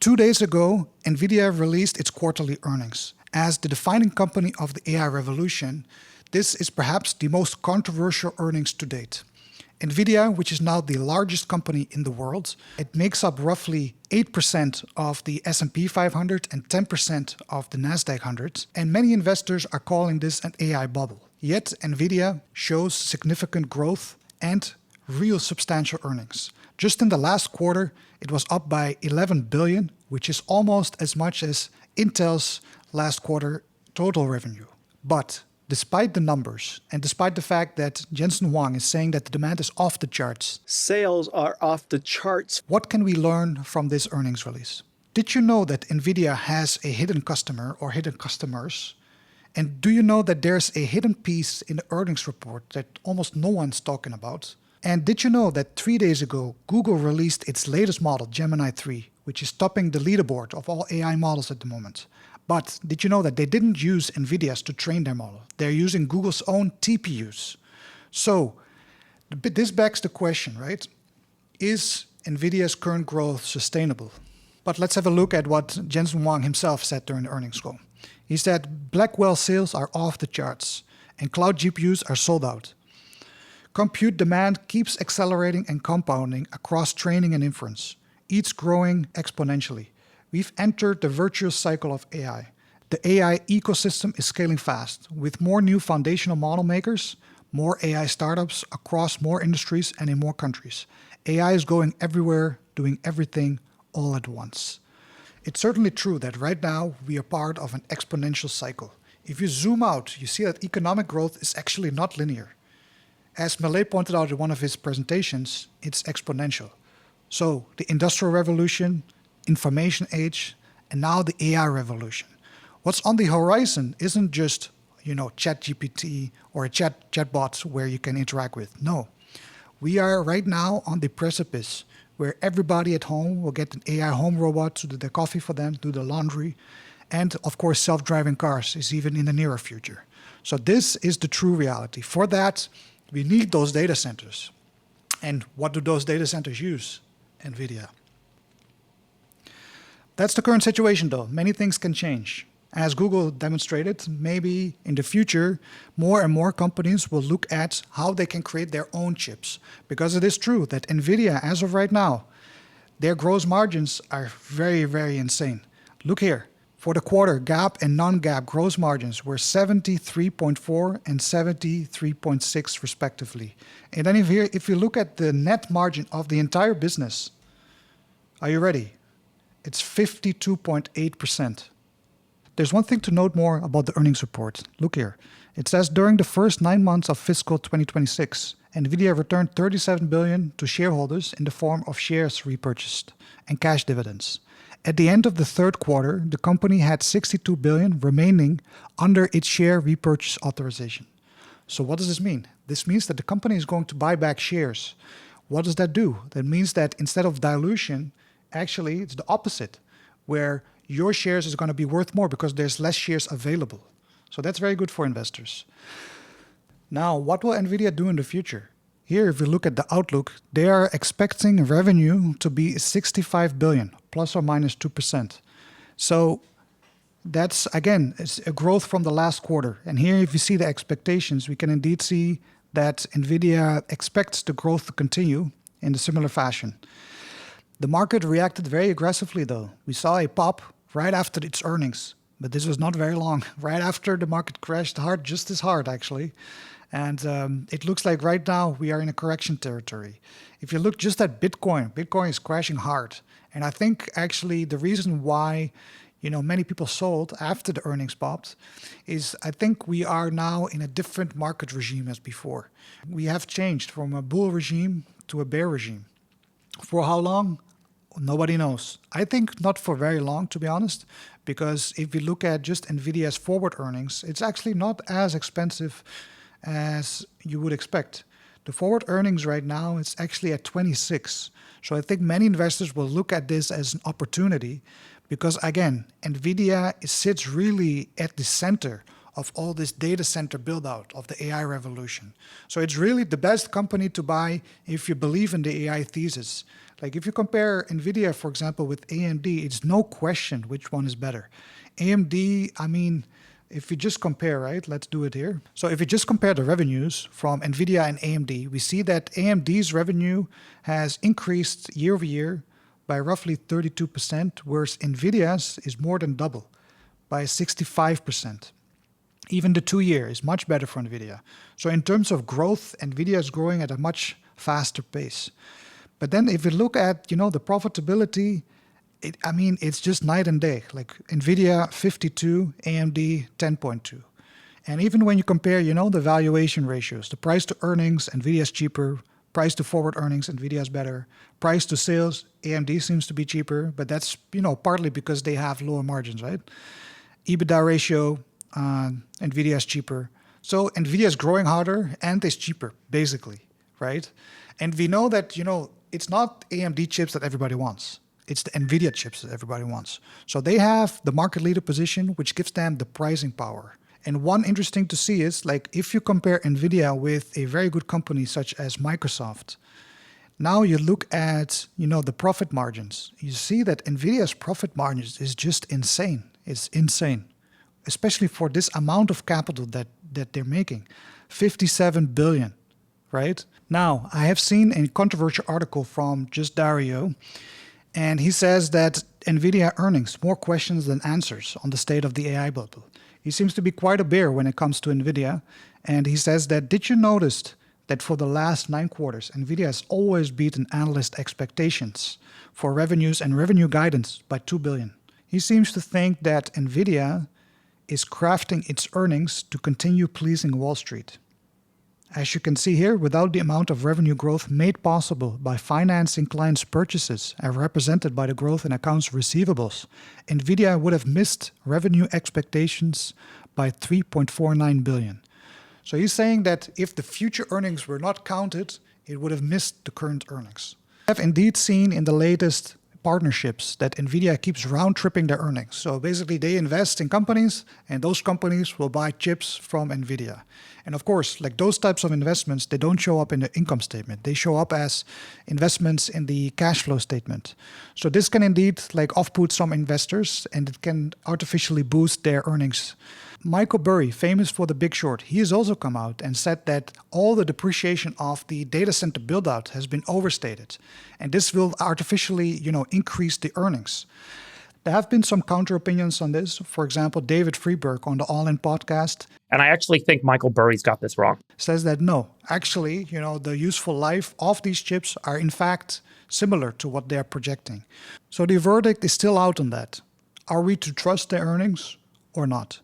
2 days ago, Nvidia released its quarterly earnings. As the defining company of the AI revolution, this is perhaps the most controversial earnings to date. Nvidia, which is now the largest company in the world, it makes up roughly 8% of the S&P 500 and 10% of the Nasdaq 100, and many investors are calling this an AI bubble. Yet Nvidia shows significant growth and real substantial earnings. Just in the last quarter, it was up by 11 billion, which is almost as much as Intel's last quarter total revenue. But despite the numbers, and despite the fact that Jensen Huang is saying that the demand is off the charts, sales are off the charts. What can we learn from this earnings release? Did you know that Nvidia has a hidden customer or hidden customers? And do you know that there's a hidden piece in the earnings report that almost no one's talking about? And did you know that 3 days ago, Google released its latest model, Gemini 3, which is topping the leaderboard of all AI models at the moment? But did you know that they didn't use Nvidia's to train their model? They're using Google's own TPUs. So this begs the question, right? Is Nvidia's current growth sustainable? But let's have a look at what Jensen Huang himself said during the earnings call. He said Blackwell sales are off the charts and cloud GPUs are sold out. Compute demand keeps accelerating and compounding across training and inference, each growing exponentially. We've entered the virtuous cycle of AI. The AI ecosystem is scaling fast, with more new foundational model makers, more AI startups across more industries and in more countries. AI is going everywhere, doing everything all at once. It's certainly true that right now we are part of an exponential cycle. If you zoom out, you see that economic growth is actually not linear. As Millet pointed out in one of his presentations, it's exponential. So the Industrial Revolution, information age, and now the AI revolution. What's on the horizon isn't just, ChatGPT or a chatbot where you can interact with. No, we are right now on the precipice where everybody at home will get an AI home robot to do their coffee for them, do the laundry, and of course self-driving cars is even in the nearer future. So this is the true reality. For that, we need those data centers. And what do those data centers use? Nvidia. That's the current situation though. Many things can change. As Google demonstrated, maybe in the future, more and more companies will look at how they can create their own chips. Because it is true that Nvidia, as of right now, their gross margins are very, very insane. Look here. For the quarter, GAAP and non-GAAP gross margins were 73.4 and 73.6 respectively. And then if you look at the net margin of the entire business, are you ready? It's 52.8%. There's one thing to note more about the earnings report. Look here. It says during the first 9 months of fiscal 2026, Nvidia returned $37 billion to shareholders in the form of shares repurchased and cash dividends. At the end of the third quarter, the company had $62 billion remaining under its share repurchase authorization. So what does this mean? This means that the company is going to buy back shares. What does that do? That means that instead of dilution, actually it's the opposite, where your shares is going to be worth more because there's less shares available. So that's very good for investors. Now, what will Nvidia do in the future? Here, if you look at the outlook, they are expecting revenue to be 65 billion, plus or minus 2%. So that's, again, it's a growth from the last quarter. And here, if you see the expectations, we can indeed see that Nvidia expects the growth to continue in a similar fashion. The market reacted very aggressively, though. We saw a pop right after its earnings, but this was not very long. Right after the market crashed hard, just as hard, actually. And it looks like right now we are in a correction territory. If you look just at Bitcoin, Bitcoin is crashing hard. And I think actually the reason why many people sold after the earnings popped is I think we are now in a different market regime as before. We have changed from a bull regime to a bear regime. For how long? Nobody knows. I think not for very long, to be honest, because if we look at just Nvidia's forward earnings, it's actually not as expensive as you would expect. The forward earnings right now is actually at 26. So I think many investors will look at this as an opportunity because, again, Nvidia sits really at the center of all this data center build out of the AI revolution. So it's really the best company to buy if you believe in the AI thesis. Like if you compare Nvidia, for example, with AMD, it's no question which one is better. AMD, I mean, if you just compare, right? Let's do it here. So if you just compare the revenues from Nvidia and AMD, we see that AMD's revenue has increased year over year by roughly 32%, whereas Nvidia's is more than double by 65%. Even the 2 year is much better for Nvidia. So in terms of growth, Nvidia is growing at a much faster pace. But then if you look at, the profitability, it's just night and day. Like Nvidia 52, AMD 10.2. And even when you compare, the valuation ratios, the price to earnings, Nvidia is cheaper. Price to forward earnings, Nvidia is better. Price to sales, AMD seems to be cheaper, but that's, partly because they have lower margins, right? EBITDA ratio, Nvidia is cheaper. So Nvidia is growing harder and is cheaper, basically, right? And we know that, it's not AMD chips that everybody wants. It's the Nvidia chips that everybody wants. So they have the market leader position, which gives them the pricing power. And one interesting to see is, like, if you compare Nvidia with a very good company such as Microsoft, now you look at, the profit margins. You see that Nvidia's profit margins is just insane. It's insane, especially for this amount of capital that they're making, 57 billion, right? Now, I have seen a controversial article from Just Dario, and he says that Nvidia earnings more questions than answers on the state of the AI bubble. He seems to be quite a bear when it comes to Nvidia, and he says that, did you notice that for the last 9 quarters, Nvidia has always beaten analyst expectations for revenues and revenue guidance by 2 billion. He seems to think that Nvidia is crafting its earnings to continue pleasing Wall Street. As you can see here, without the amount of revenue growth made possible by financing clients' purchases and represented by the growth in accounts receivables, Nvidia would have missed revenue expectations by 3.49 billion. So he's saying that if the future earnings were not counted, it would have missed the current earnings. We have indeed seen in the latest partnerships that Nvidia keeps round-tripping their earnings. So basically they invest in companies and those companies will buy chips from Nvidia. And of course, like those types of investments, they don't show up in the income statement. They show up as investments in the cash flow statement. So this can indeed off-put some investors and it can artificially boost their earnings. Michael Burry, famous for The Big Short, he has also come out and said that all the depreciation of the data center build-out has been overstated. And this will artificially, increase the earnings. There have been some counter opinions on this. For example, David Freeberg on the All In podcast. And I actually think Michael Burry's got this wrong. Says that no, actually, the useful life of these chips are in fact similar to what they're projecting. So the verdict is still out on that. Are we to trust their earnings or not?